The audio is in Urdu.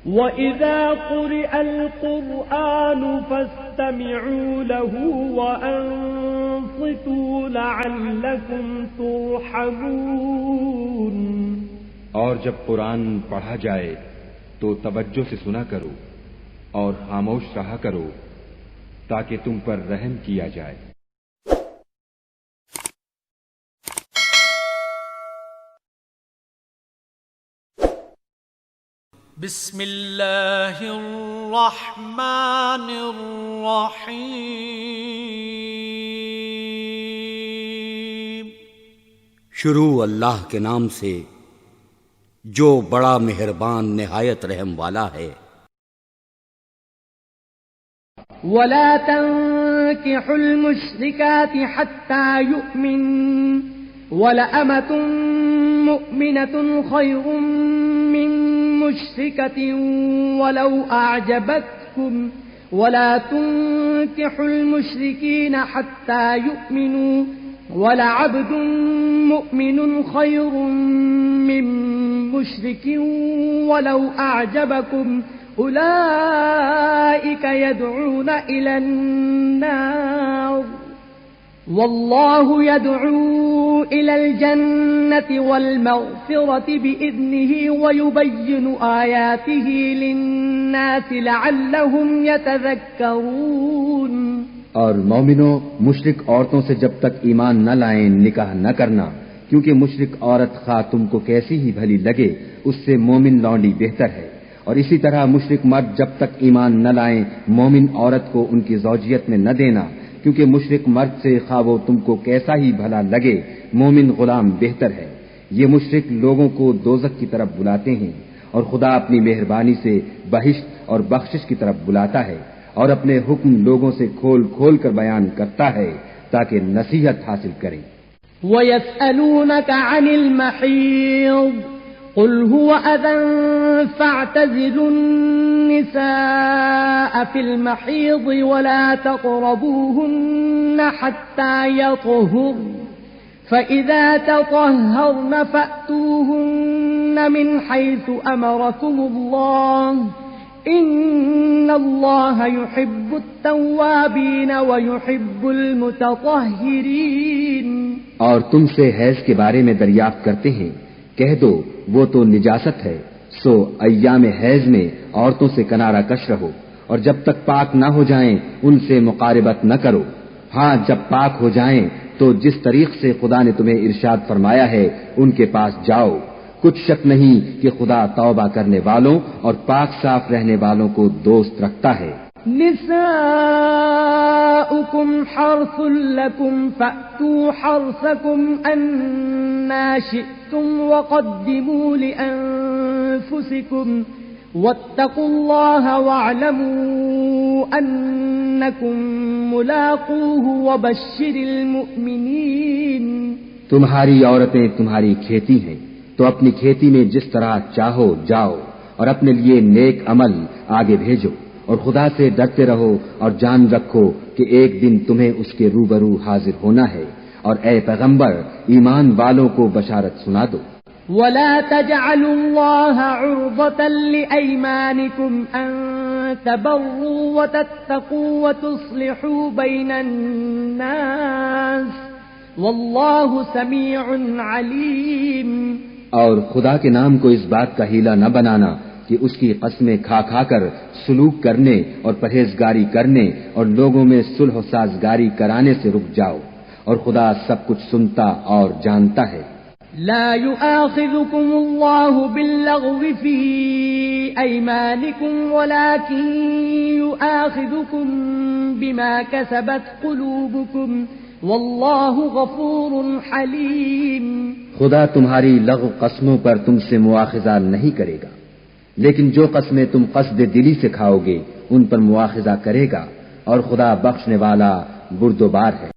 وَإِذَا قُرِئَ الْقُرْآنُ فَاسْتَمِعُوا لَهُ وَأَنصِتُوا لَعَلَّكُمْ تُرْحَمُونَ۔ اور جب قرآن پڑھا جائے تو توجہ سے سنا کرو اور خاموش رہا کرو تاکہ تم پر رحم کیا جائے۔ بسم اللہ الرحمن الرحیم۔ شروع اللہ کے نام سے جو بڑا مہربان نہایت رحم والا ہے۔ وَلَا تَنكِحُوا الْمُشْرِكَاتِ حَتَّى يُؤْمِنَّ وَلَأَمَةٌ مُؤْمِنَةٌ خَيْرٌ مِّن مُشْرِكَةٍ وَلَوْ أَعْجَبَتْكُمْ وَلَا تُنكِحُوا الْمُشْرِكِينَ حَتَّى يُؤْمِنُوا وَلَعَبْدٌ مُؤْمِنٌ خَيْرٌ مِّن مُشْرِكٍ وَلَوْ أَعْجَبَكُمْ أُولَئِكَ يَدْعُونَ إِلَى النَّارِ وَاللَّهُ يَدْعُو إِلَى الْجَنَّةِ وَالْمَغْفِرَةِ بِإِذْنِهِ وَيُبَيِّنُ آيَاتِهِ لِلنَّاسِ لَعَلَّهُمْ يَتَذَكَّرُونَ۔ اور مومنوں، مشرک عورتوں سے جب تک ایمان نہ لائیں نکاح نہ کرنا، کیونکہ مشرک عورت خواہ تم کو کیسی ہی بھلی لگے اس سے مومن لونڈی بہتر ہے، اور اسی طرح مشرک مرد جب تک ایمان نہ لائیں مومن عورت کو ان کی زوجیت میں نہ دینا، کیونکہ مشرک مرد سے خواہ وہ تم کو کیسا ہی بھلا لگے مومن غلام بہتر ہے۔ یہ مشرک لوگوں کو دوزخ کی طرف بلاتے ہیں اور خدا اپنی مہربانی سے بہشت اور بخشش کی طرف بلاتا ہے، اور اپنے حکم لوگوں سے کھول کھول کر بیان کرتا ہے تاکہ نصیحت حاصل کریں۔ وَيَسْأَلُونَكَ عَنِ الْمَحِيضِ قُلْ هُوَ أَذًى فَاعْتَزِلُوا النِّسَاءَ فِي الْمَحِيضِ وَلَا تَقْرَبُوهُنَّ حَتَّى يَطْهُرْنَ فَإِذَا تَطَهَّرْنَ فَأْتُوهُنَّ مِنْ حَيْثُ أَمَرَكُمُ اللَّهُ إِنَّ اللَّهَ يُحِبُّ التَّوَّابِينَ وَيُحِبُّ الْمُتَطَهِّرِينَ۔ اور تم سے حیض کے بارے میں دریافت کرتے ہیں، کہہ دو وہ تو نجاست ہے، سو ایام حیض میں عورتوں سے کنارہ کش رہو، اور جب تک پاک نہ ہو جائیں ان سے مقاربت نہ کرو۔ ہاں جب پاک ہو جائیں تو جس طریق سے خدا نے تمہیں ارشاد فرمایا ہے ان کے پاس جاؤ، کچھ شک نہیں کہ خدا توبہ کرنے والوں اور پاک صاف رہنے والوں کو دوست رکھتا ہے۔ نساؤکم حرث لکم فأتوا حرثکم انا شئتم وقدموا لأنفسکم واتقوا اللہ واعلموا انکم ملاقوہ وبشر المؤمنین۔ تمہاری عورتیں تمہاری کھیتی ہیں تو اپنی کھیتی میں جس طرح چاہو جاؤ، اور اپنے لیے نیک عمل آگے بھیجو، اور خدا سے ڈرتے رہو اور جان رکھو کہ ایک دن تمہیں اس کے روبرو حاضر ہونا ہے، اور اے پیغمبر ایمان والوں کو بشارت سنا دو۔ وَلَا تَجْعَلُوا اللَّهَ عُرْضَةً لِأَيْمَانِكُمْ أَن تَبَرُّوا وَتَتَّقُوا وَتُصْلِحُوا بَيْنَ النَّاسِ وَاللَّهُ سَمِيعٌ عَلِيمٌ۔ اور خدا کے نام کو اس بات کا حیلہ نہ بنانا کہ اس کی قسمیں کھا کھا کر سلوک کرنے اور پرہیزگاری کرنے اور لوگوں میں صلح و سازگاری کرانے سے رک جاؤ، اور خدا سب کچھ سنتا اور جانتا ہے۔ لا يؤاخذكم الله باللغو في أيمانكم ولكن يؤاخذكم بما كسبت قلوبكم والله غفور حليم۔ خدا تمہاری لغو قسموں پر تم سے مواخذہ نہیں کرے گا، لیکن جو قسمیں تم قصد دلی سے کھاؤ گے ان پر مواخذہ کرے گا، اور خدا بخشنے والا بردبار ہے۔